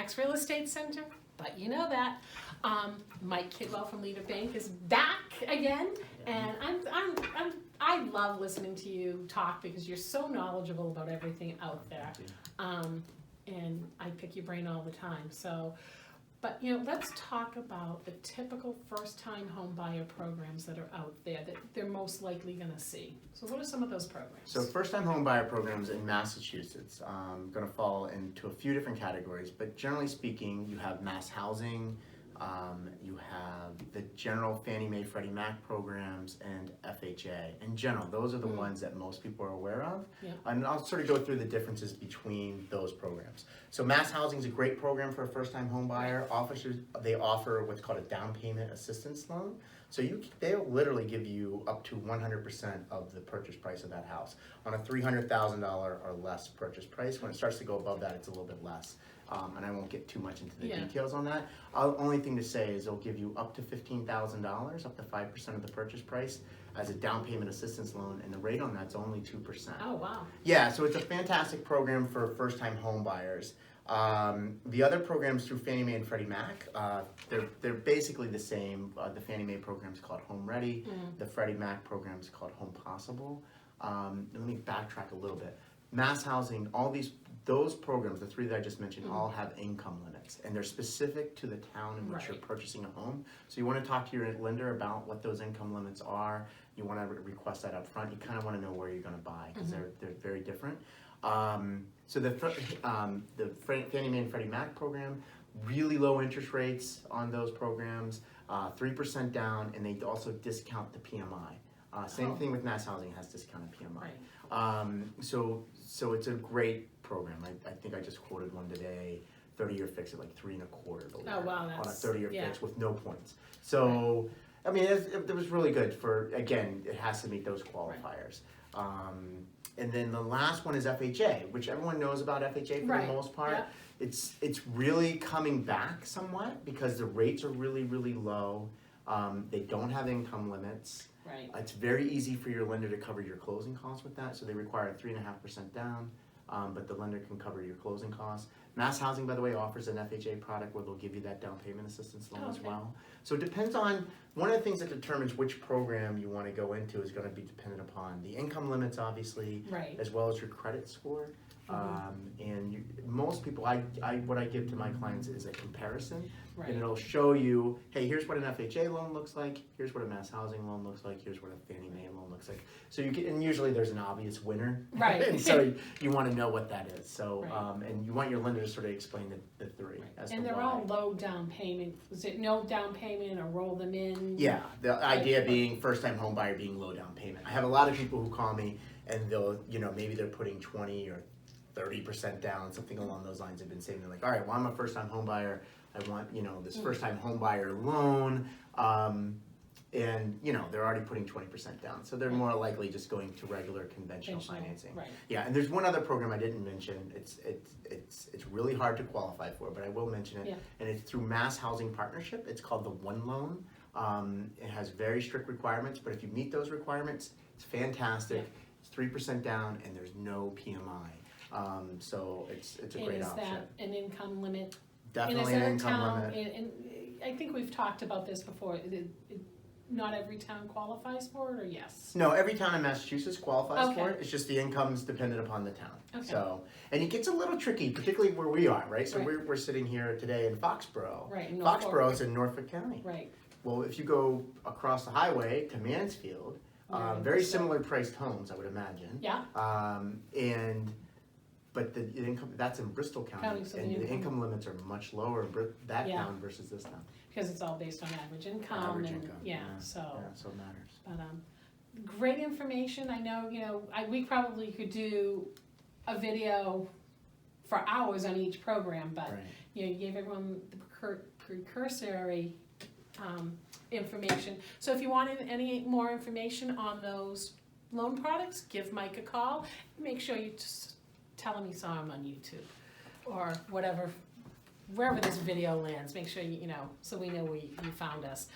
next real estate center, but you know that. Mike Kidwell from Leader Bank is back again, and I love listening to you talk because you're so knowledgeable about everything out there. And I pick your brain all the time. So, but let's talk about the typical first-time home buyer programs that are out there that they're most likely going to see. So what are some of those programs? So first-time home buyer programs in Massachusetts going to fall into a few different categories, but generally speaking, you have mass housing, you have the general Fannie Mae, Freddie Mac programs, and FHA. In general, those are the ones that most people are aware of. Yeah. And I'll sort of go through the differences between those programs. So mass housing is a great program for a first-time home buyer. They offer what's called a down payment assistance loan. So they'll literally give you up to 100% of the purchase price of that house on a $300,000 or less purchase price. When it starts to go above that, it's a little bit less. And I won't get too much into the details on that. Only thing to say is they'll give you up to $15,000, up to 5% of the purchase price as a down payment assistance loan, and the rate on that's only 2%. Oh, wow. Yeah, so it's a fantastic program for first-time home buyers. The other programs through Fannie Mae and Freddie Mac, they're basically the same. The Fannie Mae program is called Home Ready. The Freddie Mac program is called Home Possible. Let me backtrack a little bit. Mass housing, those programs, the three that I just mentioned, all have income limits, and they're specific to the town in which you're purchasing a home. So you want to talk to your lender about what those income limits are. You want to request that up front. You kind of want to know where you're going to buy because they're very different. So the Fannie Mae and Freddie Mac program, really low interest rates on those programs, 3% down, and they also discount the PMI. Same thing with mass housing has discounted PMI. So it's a great program. I think I just quoted one today, 30-year fix at like 3.25. Oh wow, on a 30-year fix with no points. Right. So I mean, it was really good for, again, it has to meet those qualifiers. And then the last one is FHA, which everyone knows about FHA for the most part. Yeah. It's really coming back somewhat because the rates are really, really low. They don't have income limits. Right. It's very easy for your lender to cover your closing costs with that, so they require 3.5% down, but the lender can cover your closing costs. Mass Housing, by the way, offers an FHA product where they'll give you that down payment assistance loan as well. So it depends on, one of the things that determines which program you want to go into is going to be dependent upon the income limits, obviously, as well as your credit score. And most people, what I give to my clients is a comparison, and it'll show you, hey, here's what an FHA loan looks like, here's what a mass housing loan looks like, here's what a Fannie Mae loan looks like. So and usually there's an obvious winner, and so you want to know what that is. So and you want your lender to sort of explain the three. And they're all low down payment. Was it no down payment or roll them in? Yeah, the idea being first-time home buyer being low down payment. I have a lot of people who call me and they'll, maybe they're putting 20 or 30% down, something along those lines. Have been saying, they're like, all right, well, I'm a first-time home buyer. I want, this first-time home buyer loan. And, they're already putting 20% down. So they're more likely just going to regular conventional financing. Yeah, and there's one other program I didn't mention. It's really hard to qualify for, but I will mention it. And it's through Mass Housing Partnership. It's called the One Loan. It has very strict requirements, but if you meet those requirements, it's fantastic. It's 3% down, and there's no PMI. So it's a great option. And is that an income limit? Definitely an income limit. And I think we've talked about this before. Not every town qualifies for it, or yes? No, every town in Massachusetts qualifies for it. It's just the income's dependent upon the town. So, and it gets a little tricky, particularly where we are, right? So we're sitting here today in Foxborough. Right. Foxborough is in Norfolk County. Right. Well, if you go across the highway to Mansfield, very similar priced homes, I would imagine. Yeah. But the income, that's in Bristol County, and the income limits are much lower in that town versus this town. Because it's all based on average income. So it matters. But great information. I know, we probably could do a video for hours on each program, but you gave everyone the precursory information. So if you wanted any more information on those loan products, give Mike a call. Make sure you just tell him you saw him on YouTube or whatever, wherever this video lands. Make sure so we know where you found us.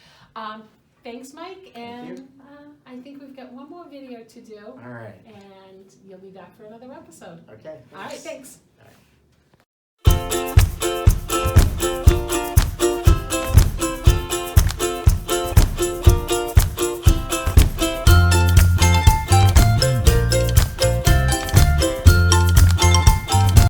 Thanks, Mike, and I think we've got one more video to do. All right. And you'll be back for another episode. Okay. All right, thanks. All right. Bye.